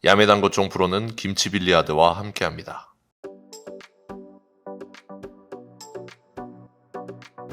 야매당구쫑 프로는 김치빌리아드와 함께합니다.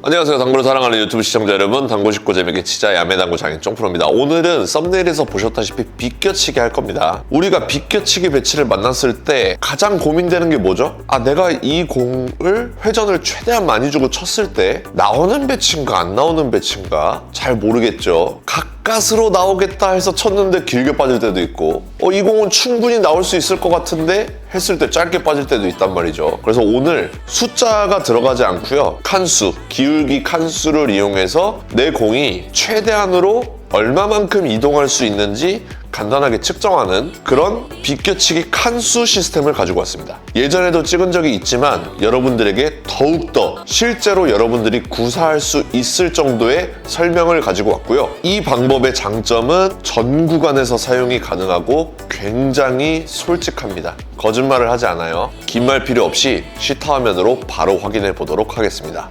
안녕하세요. 당구를 사랑하는 유튜브 시청자 여러분, 당구 쉽고 재밌게 치자 야매당구 장인 쫑프로입니다. 오늘은 썸네일에서 보셨다시피 비껴치기 할 겁니다. 우리가 비껴치기 배치를 만났을 때 가장 고민되는 게 뭐죠? 내가 이 공을 회전을 최대한 많이 주고 쳤을 때 나오는 배치인가 안 나오는 배치인가 잘 모르겠죠. 가까스로 나오겠다 해서 쳤는데 길게 빠질 때도 있고 이 공은 충분히 나올 수 있을 것 같은데 했을 때 짧게 빠질 때도 있단 말이죠. 그래서 오늘 숫자가 들어가지 않고요. 칸수, 기울기 칸수를 이용해서 내 공이 최대한으로 얼마만큼 이동할 수 있는지 간단하게 측정하는 그런 비껴치기 칸수 시스템을 가지고 왔습니다. 예전에도 찍은 적이 있지만 여러분들에게 더욱더 실제로 여러분들이 구사할 수 있을 정도의 설명을 가지고 왔고요. 이 방법의 장점은 전 구간에서 사용이 가능하고 굉장히 솔직합니다. 거짓말을 하지 않아요. 긴 말 필요 없이 시타 화면으로 바로 확인해 보도록 하겠습니다.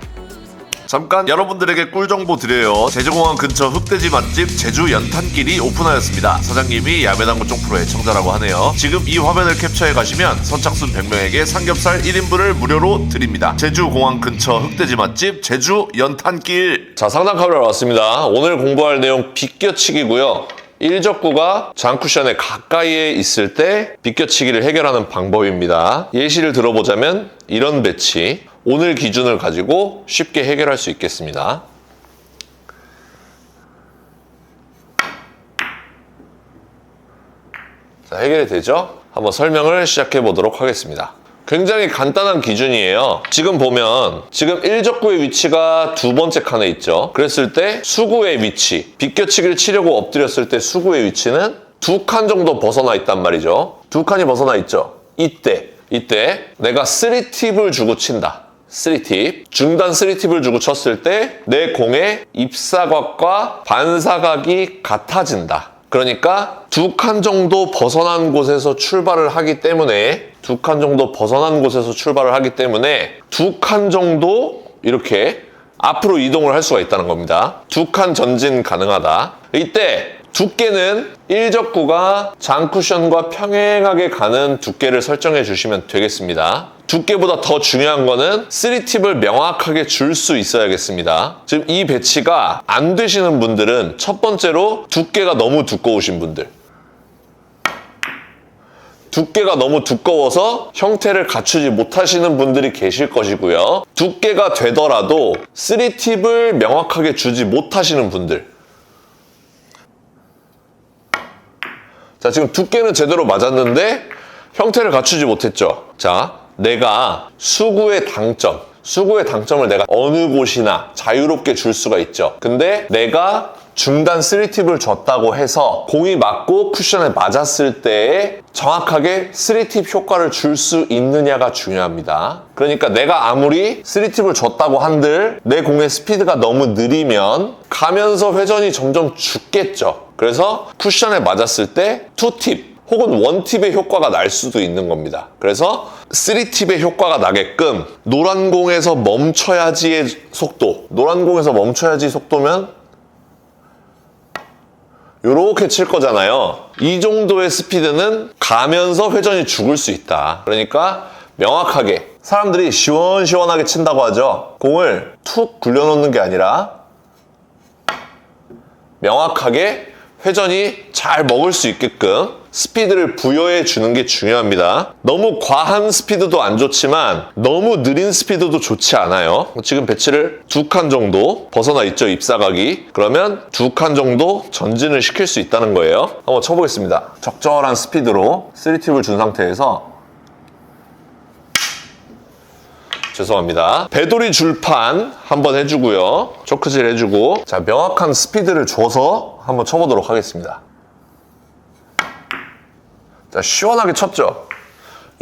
잠깐 여러분들에게 꿀정보 드려요. 제주공항 근처 흑돼지 맛집 제주 연탄길이 오픈하였습니다. 사장님이 야매당구쫑 프로의 청자라고 하네요. 지금 이 화면을 캡처해 가시면 선착순 100명에게 삼겹살 1인분을 무료로 드립니다. 제주공항 근처 흑돼지 맛집 제주 연탄길. 자, 상단 카메라 왔습니다. 오늘 공부할 내용 비껴치기고요. 1적구가 장쿠션에 가까이에 있을 때 비껴치기를 해결하는 방법입니다. 예시를 들어보자면 이런 배치, 오늘 기준을 가지고 쉽게 해결할 수 있겠습니다. 자, 해결이 되죠? 한번 설명을 시작해 보도록 하겠습니다. 굉장히 간단한 기준이에요. 지금 보면 지금 1적구의 위치가 두 번째 칸에 있죠. 그랬을 때 수구의 위치, 비껴치기를 치려고 엎드렸을 때 수구의 위치는 두 칸 정도 벗어나 있단 말이죠. 두 칸이 벗어나 있죠. 이때 내가 3팁을 주고 친다. 3팁. 중단 3팁을 주고 쳤을 때 내 공의 입사각과 반사각이 같아진다. 그러니까 두 칸 정도 벗어난 곳에서 출발을 하기 때문에 두 칸 정도 이렇게 앞으로 이동을 할 수가 있다는 겁니다. 두 칸 전진 가능하다. 이때 두께는 1적구가 장쿠션과 평행하게 가는 두께를 설정해 주시면 되겠습니다. 두께보다 더 중요한 거는 3팁을 명확하게 줄 수 있어야겠습니다. 지금 이 배치가 안 되시는 분들은 첫 번째로 두께가 너무 두꺼우신 분들, 두께가 너무 두꺼워서 형태를 갖추지 못하시는 분들이 계실 것이고요. 두께가 되더라도 3팁을 명확하게 주지 못하시는 분들. 자, 지금 두께는 제대로 맞았는데 형태를 갖추지 못했죠. 자, 내가 수구의 당점을 내가 어느 곳이나 자유롭게 줄 수가 있죠. 근데 내가 중단 3팁을 줬다고 해서 공이 맞고 쿠션에 맞았을 때에 정확하게 3팁 효과를 줄 수 있느냐가 중요합니다. 그러니까 내가 아무리 3팁을 줬다고 한들 내 공의 스피드가 너무 느리면 가면서 회전이 점점 죽겠죠. 그래서 쿠션에 맞았을 때 2팁 혹은 1팁의 효과가 날 수도 있는 겁니다. 그래서 3팁의 효과가 나게끔 노란 공에서 멈춰야지의 속도, 노란 공에서 멈춰야지 속도면 요렇게 칠 거잖아요. 이 정도의 스피드는 가면서 회전이 죽을 수 있다. 그러니까 명확하게, 사람들이 시원시원하게 친다고 하죠. 공을 툭 굴려놓는 게 아니라 명확하게 회전이 잘 먹을 수 있게끔 스피드를 부여해 주는 게 중요합니다. 너무 과한 스피드도 안 좋지만 너무 느린 스피드도 좋지 않아요. 지금 배치를 두 칸 정도 벗어나 있죠, 입사각이. 그러면 두 칸 정도 전진을 시킬 수 있다는 거예요. 한번 쳐보겠습니다. 적절한 스피드로 3팁을 준 상태에서, 죄송합니다. 배돌이 줄판 한번 해주고요. 초크질 해주고, 자, 명확한 스피드를 줘서 한번 쳐보도록 하겠습니다. 자, 시원하게 쳤죠?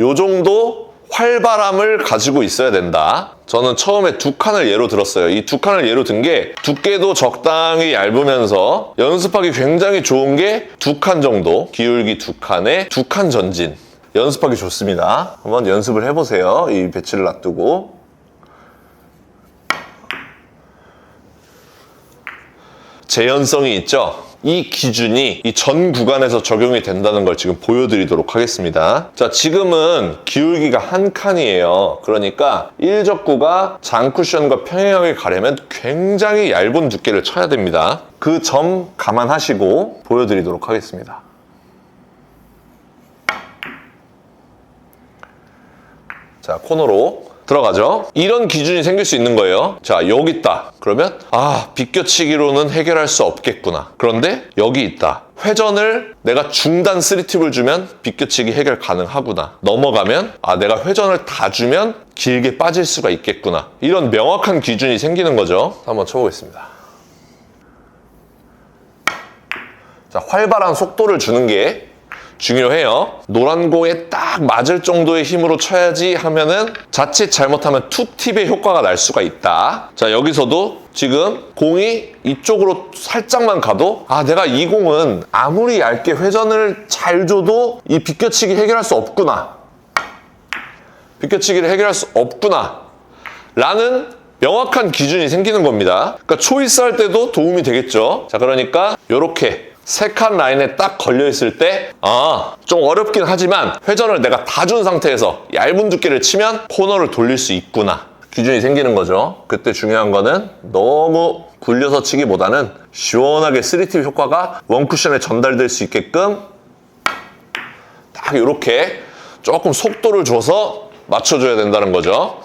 요 정도 활발함을 가지고 있어야 된다. 저는 처음에 두 칸을 예로 들었어요. 이 두 칸을 예로 든 게 두께도 적당히 얇으면서 연습하기 굉장히 좋은 게 두 칸 정도, 기울기 두 칸에 두 칸 전진. 연습하기 좋습니다. 한번 연습을 해보세요. 이 배치를 놔두고. 재현성이 있죠? 이 기준이 이 전 구간에서 적용이 된다는 걸 지금 보여드리도록 하겠습니다. 자, 지금은 기울기가 한 칸이에요. 그러니까 1적구가 장 쿠션과 평행하게 가려면 굉장히 얇은 두께를 쳐야 됩니다. 그 점 감안하시고 보여드리도록 하겠습니다. 자, 코너로 들어가죠. 이런 기준이 생길 수 있는 거예요. 자, 여기 있다. 그러면 비껴치기로는 해결할 수 없겠구나. 그런데 여기 있다. 회전을 내가 중단 3팁을 주면 비껴치기 해결 가능하구나. 넘어가면 내가 회전을 다 주면 길게 빠질 수가 있겠구나. 이런 명확한 기준이 생기는 거죠. 한번 쳐보겠습니다. 자, 활발한 속도를 주는 게 중요해요. 노란 공에 딱 맞을 정도의 힘으로 쳐야지 하면은 자칫 잘못하면 투팁의 효과가 날 수가 있다. 자, 여기서도 지금 공이 이쪽으로 살짝만 가도 내가 이 공은 아무리 얇게 회전을 잘 줘도 이 비껴치기 해결할 수 없구나. 비껴치기를 해결할 수 없구나. 라는 명확한 기준이 생기는 겁니다. 그러니까 초이스 할 때도 도움이 되겠죠. 자, 그러니까 이렇게 세 칸 라인에 딱 걸려있을 때 좀 어렵긴 하지만 회전을 내가 다 준 상태에서 얇은 두께를 치면 코너를 돌릴 수 있구나. 기준이 생기는 거죠. 그때 중요한 거는 너무 굴려서 치기보다는 시원하게 3팁 효과가 원쿠션에 전달될 수 있게끔 딱 이렇게 조금 속도를 줘서 맞춰줘야 된다는 거죠.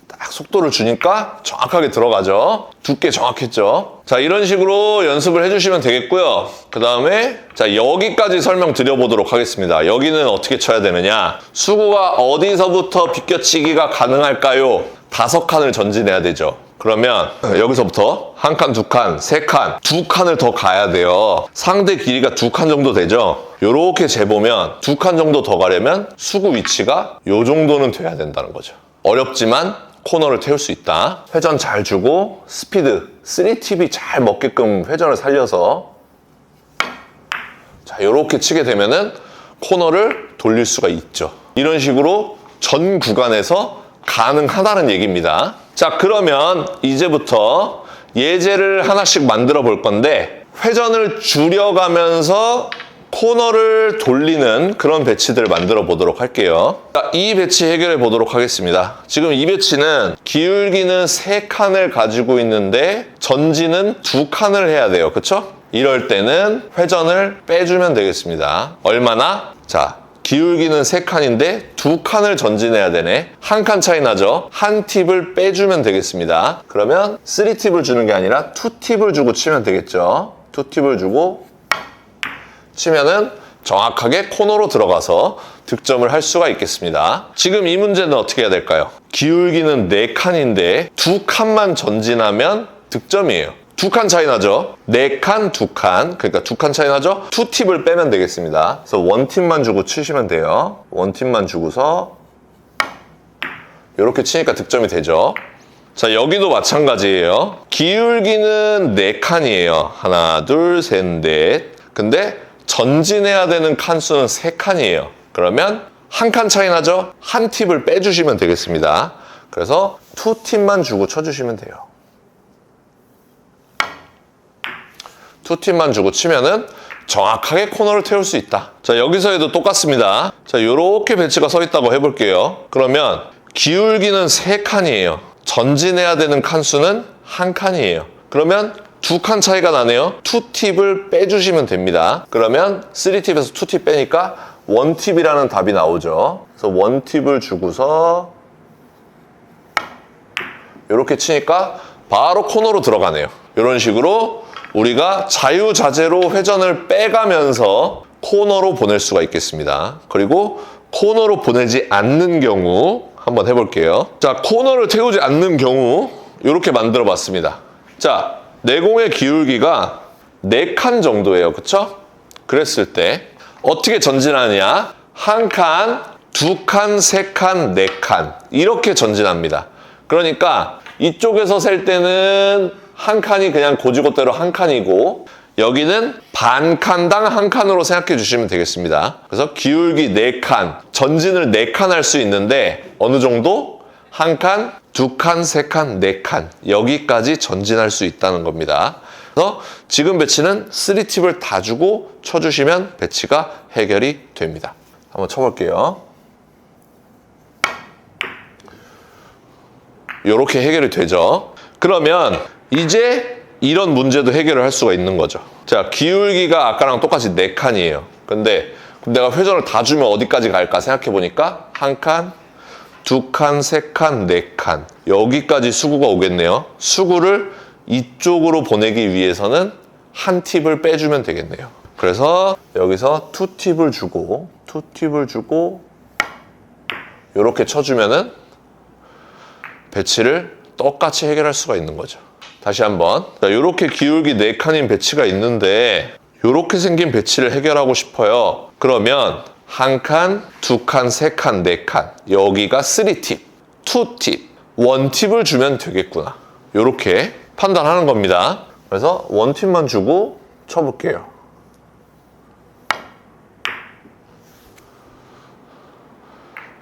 딱 속도를 주니까 정확하게 들어가죠. 두께 정확했죠. 자, 이런 식으로 연습을 해주시면 되겠고요. 그 다음에 자, 여기까지 설명드려보도록 하겠습니다. 여기는 어떻게 쳐야 되느냐. 수구가 어디서부터 비껴치기가 가능할까요? 5칸을 전진해야 되죠. 그러면 여기서부터 한 칸, 두 칸, 세 칸, 두 칸을 더 가야 돼요. 상대 길이가 2칸 정도 되죠. 요렇게 재보면 2칸 정도 더 가려면 수구 위치가 요 정도는 돼야 된다는 거죠. 어렵지만 코너를 태울 수 있다. 회전 잘 주고 스피드 3팁이 잘 먹게끔 회전을 살려서 자, 이렇게 치게 되면은 코너를 돌릴 수가 있죠. 이런 식으로 전 구간에서 가능하다는 얘기입니다. 자, 그러면 이제부터 예제를 하나씩 만들어 볼 건데 회전을 줄여가면서 코너를 돌리는 그런 배치들을 만들어 보도록 할게요. 자, 이 배치 해결해 보도록 하겠습니다. 지금 이 배치는 기울기는 3칸을 가지고 있는데 전진은 2칸을 해야 돼요. 그쵸? 이럴 때는 회전을 빼주면 되겠습니다. 얼마나? 자, 기울기는 3칸인데 2칸을 전진해야 되네. 한 칸 차이 나죠? 한 팁을 빼주면 되겠습니다. 그러면 3팁을 주는 게 아니라 2팁을 주고 치면 되겠죠. 2팁을 주고 치면은 정확하게 코너로 들어가서 득점을 할 수가 있겠습니다. 지금 이 문제는 어떻게 해야 될까요? 기울기는 4칸인데 2칸만 전진하면 득점이에요. 2칸 차이 나죠? 4칸, 2칸. 그러니까 2칸 차이 나죠? 2팁을 빼면 되겠습니다. 그래서 1팁만 주고 치시면 돼요. 1팁만 주고서 이렇게 치니까 득점이 되죠. 자, 여기도 마찬가지예요. 기울기는 4칸이에요. 하나, 둘, 셋, 넷. 근데 전진해야 되는 칸수는 3칸이에요. 그러면 한 칸 차이 나죠? 한 팁을 빼주시면 되겠습니다. 그래서 2팁만 주고 쳐주시면 돼요. 2팁만 주고 치면은 정확하게 코너를 태울 수 있다. 자, 여기서에도 똑같습니다. 자, 요렇게 배치가 서 있다고 해볼게요. 그러면 기울기는 3칸이에요. 전진해야 되는 칸수는 한 칸이에요. 그러면 2칸 차이가 나네요. 2팁을 빼주시면 됩니다. 그러면 3팁에서 2팁 빼니까 1팁이라는 답이 나오죠. 그래서 1팁을 주고서 이렇게 치니까 바로 코너로 들어가네요. 이런 식으로 우리가 자유자재로 회전을 빼가면서 코너로 보낼 수가 있겠습니다. 그리고 코너로 보내지 않는 경우 한번 해볼게요. 자, 코너를 태우지 않는 경우 이렇게 만들어 봤습니다. 자, 내공의 기울기가 4칸 정도예요. 그쵸? 그랬을 때 어떻게 전진하느냐? 한 칸, 2칸, 3칸, 4칸 이렇게 전진합니다. 그러니까 이쪽에서 셀 때는 한 칸이 그냥 고지고대로 한 칸이고 여기는 반 칸당 한 칸으로 생각해 주시면 되겠습니다. 그래서 기울기 4칸, 전진을 4칸 할 수 있는데 어느 정도? 한 칸, 두 칸, 세 칸, 네 칸 여기까지 전진할 수 있다는 겁니다. 그래서 지금 배치는 3팁을 다 주고 쳐주시면 배치가 해결이 됩니다. 한번 쳐볼게요. 이렇게 해결이 되죠. 그러면 이제 이런 문제도 해결을 할 수가 있는 거죠. 자, 기울기가 아까랑 똑같이 4칸이에요. 근데 내가 회전을 다 주면 어디까지 갈까 생각해 보니까 한 칸, 두 칸, 세 칸, 네 칸 여기까지 수구가 오겠네요. 수구를 이쪽으로 보내기 위해서는 한 팁을 빼주면 되겠네요. 그래서 여기서 투 팁을 주고 이렇게 쳐주면은 배치를 똑같이 해결할 수가 있는 거죠. 다시 한번. 이렇게 기울기 4칸인 배치가 있는데 이렇게 생긴 배치를 해결하고 싶어요. 그러면 한 칸, 두 칸, 세 칸, 네 칸 여기가 3팁, 2팁, 1팁을 주면 되겠구나. 이렇게 판단하는 겁니다. 그래서 1팁만 주고 쳐볼게요.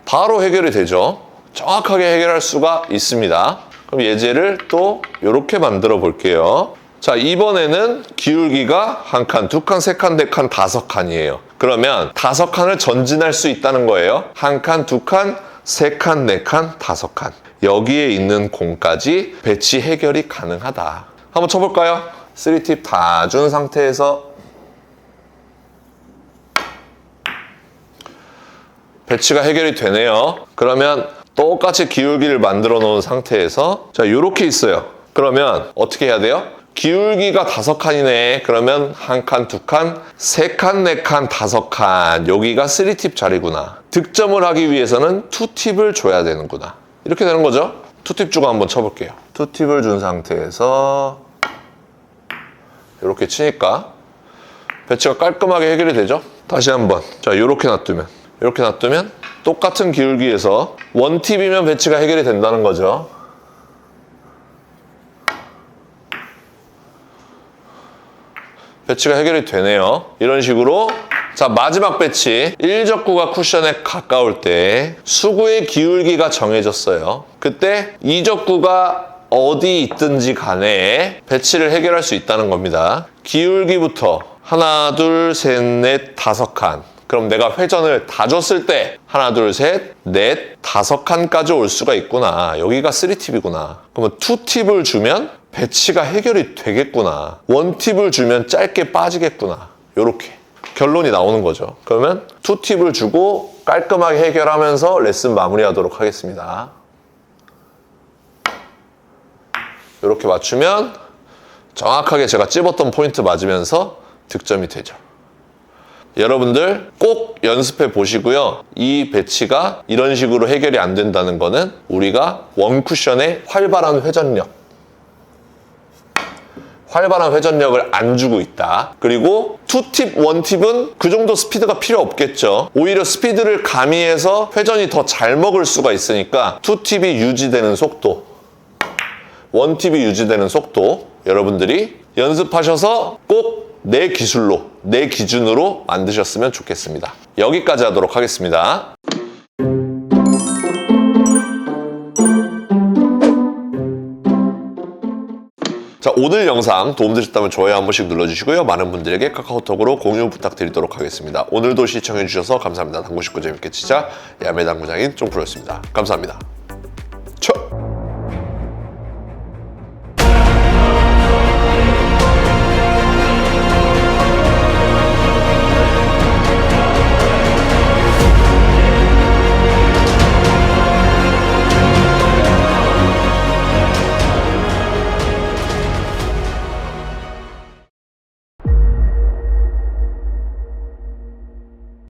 바로 해결이 되죠. 정확하게 해결할 수가 있습니다. 그럼 예제를 또 이렇게 만들어 볼게요. 자, 이번에는 기울기가 한 칸, 두 칸, 세 칸, 네 칸, 5칸이에요. 그러면 5칸을 전진할 수 있다는 거예요. 한 칸, 두 칸, 세 칸, 네 칸, 5칸. 여기에 있는 공까지 배치 해결이 가능하다. 한번 쳐볼까요? 3팁 다 준 상태에서 배치가 해결이 되네요. 그러면 똑같이 기울기를 만들어 놓은 상태에서 자, 이렇게 있어요. 그러면 어떻게 해야 돼요? 기울기가 5칸이네. 그러면 한 칸, 두 칸, 세 칸, 네 칸, 5칸. 여기가 3팁 자리구나. 득점을 하기 위해서는 2팁을 줘야 되는구나. 이렇게 되는 거죠. 2팁 주고 한번 쳐볼게요. 2팁을 준 상태에서 이렇게 치니까 배치가 깔끔하게 해결이 되죠. 다시 한번. 자, 이렇게 놔두면 똑같은 기울기에서 1팁이면 배치가 해결이 된다는 거죠. 배치가 해결이 되네요. 이런 식으로. 자, 마지막 배치. 1적구가 쿠션에 가까울 때 수구의 기울기가 정해졌어요. 그때 2적구가 어디 있든지 간에 배치를 해결할 수 있다는 겁니다. 기울기부터 하나, 둘, 셋, 넷, 5칸. 그럼 내가 회전을 다 줬을 때 하나, 둘, 셋, 넷, 5칸까지 올 수가 있구나. 여기가 3팁이구나. 그러면 2팁을 주면 배치가 해결이 되겠구나. 1팁을 주면 짧게 빠지겠구나. 이렇게 결론이 나오는 거죠. 그러면 2팁을 주고 깔끔하게 해결하면서 레슨 마무리하도록 하겠습니다. 이렇게 맞추면 정확하게 제가 찝었던 포인트 맞으면서 득점이 되죠. 여러분들 꼭 연습해 보시고요. 이 배치가 이런 식으로 해결이 안 된다는 거는 우리가 원쿠션의 활발한 회전력을 안 주고 있다. 그리고 2팁, 1팁은 그 정도 스피드가 필요 없겠죠. 오히려 스피드를 가미해서 회전이 더 잘 먹을 수가 있으니까 2팁이 유지되는 속도, 1팁이 유지되는 속도 여러분들이 연습하셔서 꼭 내 기술로, 내 기준으로 만드셨으면 좋겠습니다. 여기까지 하도록 하겠습니다. 자, 오늘 영상 도움되셨다면 좋아요 한 번씩 눌러주시고요. 많은 분들에게 카카오톡으로 공유 부탁드리도록 하겠습니다. 오늘도 시청해주셔서 감사합니다. 당구식구 재밌게 치자 야매당구장인 쫑프로였습니다. 감사합니다.